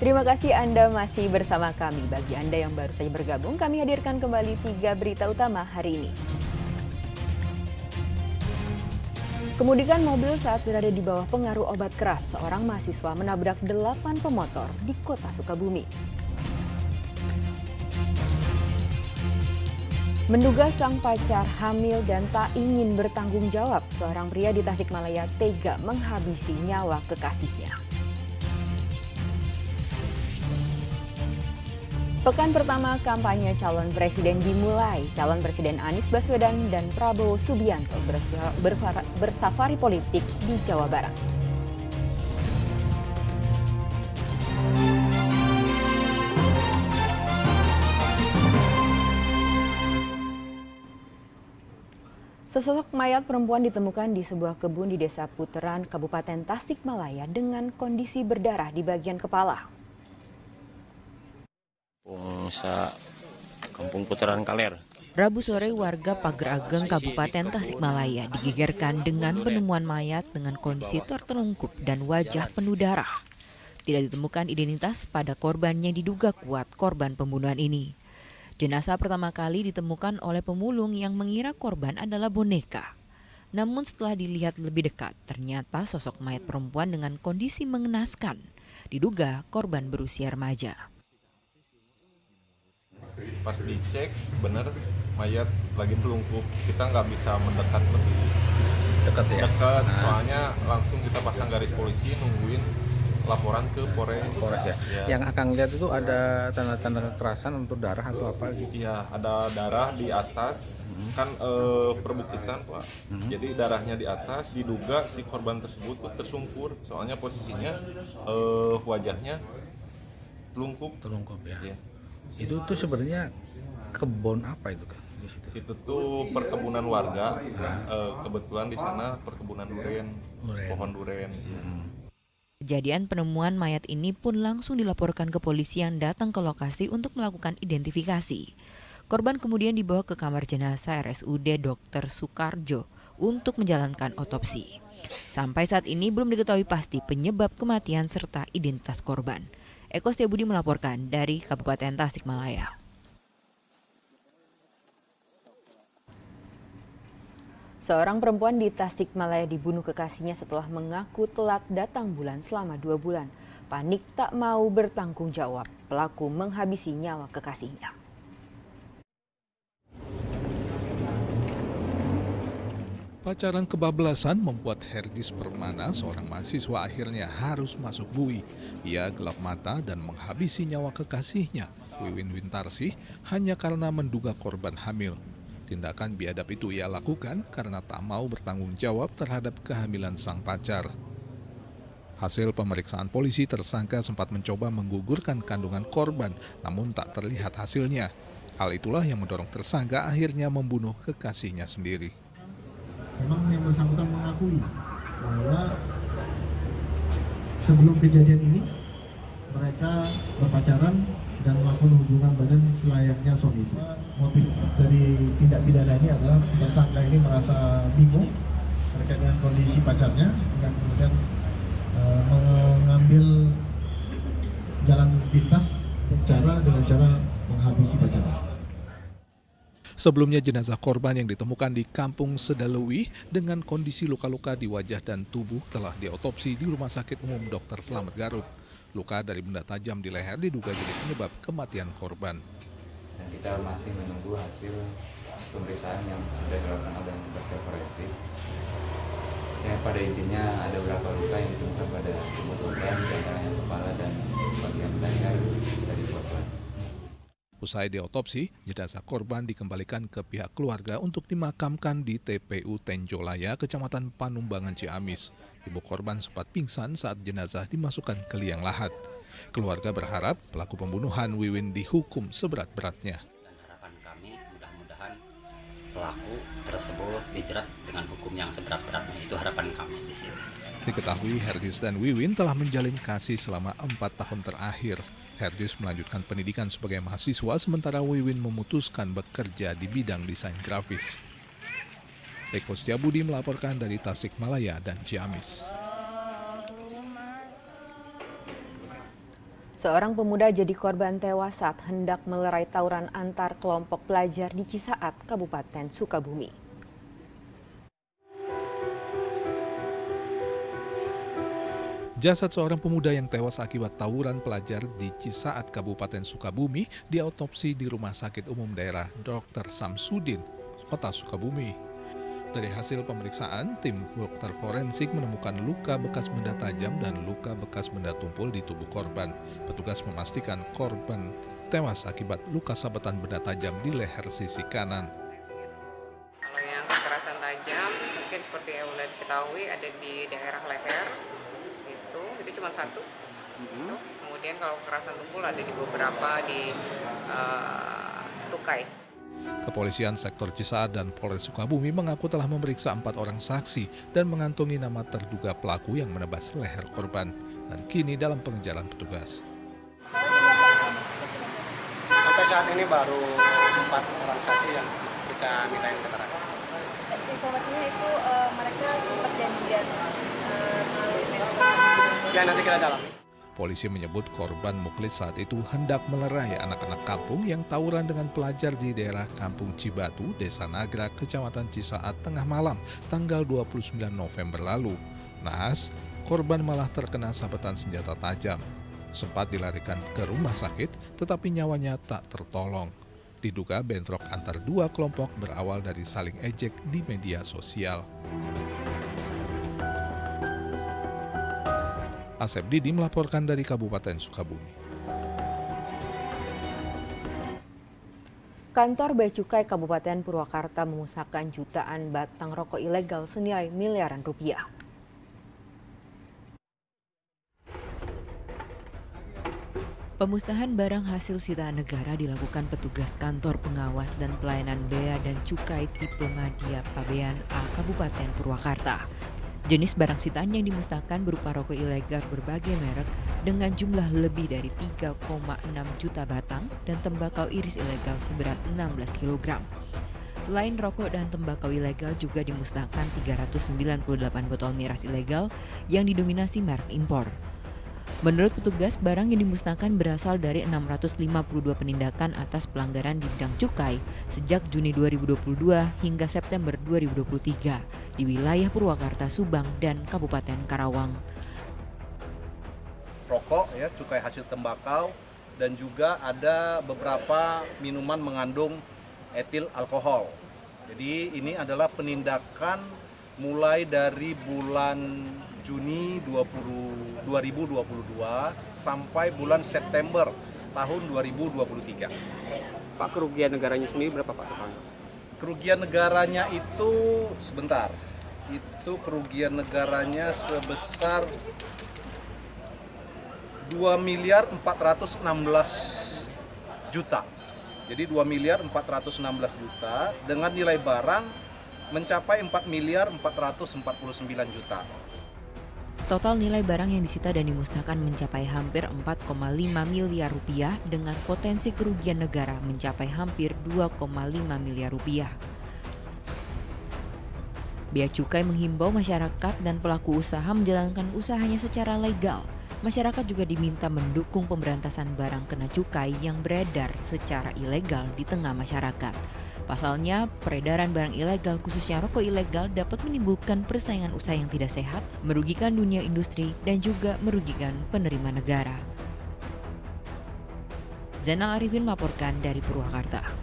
Terima kasih Anda masih bersama kami. Bagi Anda yang baru saja bergabung, kami hadirkan kembali 3 berita utama hari ini. Kemudikan mobil saat berada di bawah pengaruh obat keras, seorang mahasiswa menabrak 8 pemotor di kota Sukabumi. Menduga sang pacar hamil dan tak ingin bertanggung jawab, seorang pria di Tasikmalaya tega menghabisi nyawa kekasihnya. Pekan pertama kampanye calon presiden dimulai. Calon Presiden Anies Baswedan dan Prabowo Subianto bersafari politik di Jawa Barat. Sesosok mayat perempuan ditemukan di sebuah kebun di Desa Puteran, Kabupaten Tasikmalaya dengan kondisi berdarah di bagian kepala. Kampung Puteran Kaler. Rabu sore warga Pager Ageng Kabupaten Tasikmalaya digegerkan dengan penemuan mayat dengan kondisi tertelungkup dan wajah penuh darah. Tidak ditemukan identitas pada korban yang diduga kuat korban pembunuhan ini. Jenazah pertama kali ditemukan oleh pemulung yang mengira korban adalah boneka. Namun setelah dilihat lebih dekat, ternyata sosok mayat perempuan dengan kondisi mengenaskan. Diduga korban berusia remaja. Pas dicek bener mayat lagi telungkup, kita nggak bisa mendekat lebih dekat ya. Soalnya langsung kita pasang garis polisi nungguin laporan ke Polres ya. Yang akan lihat itu ada tanda-tanda kekerasan untuk darah atau apa gitu? Iya, ada darah di atas kan perbukitan Pak. Jadi darahnya di atas, diduga si korban tersebut tuh tersungkur. Soalnya posisinya wajahnya telungkup Ya. Ya. Itu tuh sebenarnya kebun apa itu kan? Itu tuh perkebunan warga. Kebetulan di sana perkebunan duren. Pohon duren. Kejadian penemuan mayat ini pun langsung dilaporkan ke polisi yang datang ke lokasi untuk melakukan identifikasi. Korban kemudian dibawa ke kamar jenazah RSUD Dr. Soekarjo untuk menjalankan otopsi. Sampai saat ini belum diketahui pasti penyebab kematian serta identitas korban. Eko Setiabudi melaporkan dari Kabupaten Tasikmalaya. Seorang perempuan di Tasikmalaya dibunuh kekasihnya setelah mengaku telat datang bulan selama 2 bulan. Panik tak mau bertanggung jawab, pelaku menghabisi nyawa kekasihnya. Pacaran kebablasan membuat Hergis Permana, seorang mahasiswa, akhirnya harus masuk bui. Ia gelap mata dan menghabisi nyawa kekasihnya, Wiwin Wintarsih, hanya karena menduga korban hamil. Tindakan biadab itu ia lakukan karena tak mau bertanggung jawab terhadap kehamilan sang pacar. Hasil pemeriksaan polisi, tersangka sempat mencoba menggugurkan kandungan korban, namun tak terlihat hasilnya. Hal itulah yang mendorong tersangka akhirnya membunuh kekasihnya sendiri. Memang yang bersangkutan mengakui bahwa sebelum kejadian ini mereka berpacaran dan melakukan hubungan badan selayaknya suami istri. Motif dari tindak pidana ini adalah tersangka ini merasa bingung terkait dengan kondisi pacarnya sehingga kemudian mengambil jalan pintas dengan cara menghabisi pacarnya. Sebelumnya jenazah korban yang ditemukan di Kampung Sedalewi dengan kondisi luka-luka di wajah dan tubuh telah diotopsi di Rumah Sakit Umum Dr. Slamet Garut. Luka dari benda tajam di leher diduga jadi penyebab kematian korban. Dan kita masih menunggu hasil pemeriksaan yang sudah dilakukan oleh dokter forensik. Ya, pada intinya ada beberapa luka yang ditemukan pada tubuh korban, di antaranya kepala dan bagian leher dari korban. Usai diotopsi, jenazah korban dikembalikan ke pihak keluarga untuk dimakamkan di TPU Tenjolaya, Kecamatan Panumbangan, Ciamis. Ibu korban sempat pingsan saat jenazah dimasukkan ke liang lahat. Keluarga berharap pelaku pembunuhan Wiwin dihukum seberat-beratnya. Dan harapan kami mudah-mudahan pelaku tersebut dijerat dengan hukum yang seberat-beratnya. Itu harapan kami di sini. Diketahui Hergis dan Wiwin telah menjalin kasih selama 4 tahun terakhir. Hergis melanjutkan pendidikan sebagai mahasiswa, sementara Wiwin memutuskan bekerja di bidang desain grafis. Eko Setiabudi melaporkan dari Tasikmalaya dan Ciamis. Seorang pemuda jadi korban tewas saat hendak melerai tawuran antar kelompok pelajar di Cisaat, Kabupaten Sukabumi. Jasad seorang pemuda yang tewas akibat tawuran pelajar di Cisaat, Kabupaten Sukabumi diautopsi di Rumah Sakit Umum Daerah Dr. Samsudin, Kota Sukabumi. Dari hasil pemeriksaan, tim dokter forensik menemukan luka bekas benda tajam dan luka bekas benda tumpul di tubuh korban. Petugas memastikan korban tewas akibat luka sabetan benda tajam di leher sisi kanan. Kalau yang kekerasan tajam, mungkin seperti yang sudah diketahui ada di daerah leher, itu cuma satu. Itu. Kemudian kalau kekerasan tumpul ada di beberapa di tukai. Kepolisian sektor Cisaat dan Polres Sukabumi mengaku telah memeriksa 4 orang saksi dan mengantongi nama terduga pelaku yang menebas leher korban dan kini dalam pengejaran petugas. Sampai saat ini baru 4 orang saksi yang kita mintain keterangan. Informasinya itu mereka sempat janjian melalui medsos. Ya nanti kita dalami. Polisi menyebut korban muklis saat itu hendak melerai anak-anak kampung yang tawuran dengan pelajar di daerah Kampung Cibatu, Desa Nagra, Kecamatan Cisaat tengah malam, tanggal 29 November lalu. Naas, korban malah terkena sabetan senjata tajam. Sempat dilarikan ke rumah sakit, tetapi nyawanya tak tertolong. Diduga bentrok antar dua kelompok berawal dari saling ejek di media sosial. Asep Didi melaporkan dari Kabupaten Sukabumi. Kantor Bea Cukai Kabupaten Purwakarta memusnahkan jutaan batang rokok ilegal senilai miliaran rupiah. Pemusnahan barang hasil sitaan negara dilakukan petugas kantor pengawas dan pelayanan Bea dan Cukai tipe Madya Pabean A Kabupaten Purwakarta. Jenis barang sitaan yang dimusnahkan berupa rokok ilegal berbagai merek dengan jumlah lebih dari 3,6 juta batang dan tembakau iris ilegal seberat 16 kg. Selain rokok dan tembakau ilegal juga dimusnahkan 398 botol miras ilegal yang didominasi merek impor. Menurut petugas, barang yang dimusnahkan berasal dari 652 penindakan atas pelanggaran di bidang cukai sejak Juni 2022 hingga September 2023 di wilayah Purwakarta, Subang, dan Kabupaten Karawang. Rokok, ya, cukai hasil tembakau, dan juga ada beberapa minuman mengandung etil alkohol. Jadi ini adalah penindakan mulai dari bulan Juni 2022 sampai bulan September tahun 2023. Pak, kerugian negaranya sendiri berapa, Pak? Kerugian negaranya itu sebentar. Itu kerugian negaranya sebesar 2.416 juta. Jadi 2.416 juta dengan nilai barang mencapai 4.449 juta. Total nilai barang yang disita dan dimusnahkan mencapai hampir 4,5 miliar rupiah dengan potensi kerugian negara mencapai hampir 2,5 miliar rupiah. Bea Cukai menghimbau masyarakat dan pelaku usaha menjalankan usahanya secara legal. Masyarakat juga diminta mendukung pemberantasan barang kena cukai yang beredar secara ilegal di tengah masyarakat. Pasalnya, peredaran barang ilegal khususnya rokok ilegal dapat menimbulkan persaingan usaha yang tidak sehat, merugikan dunia industri, dan juga merugikan penerima negara. Zainal Arifin melaporkan dari Purwakarta.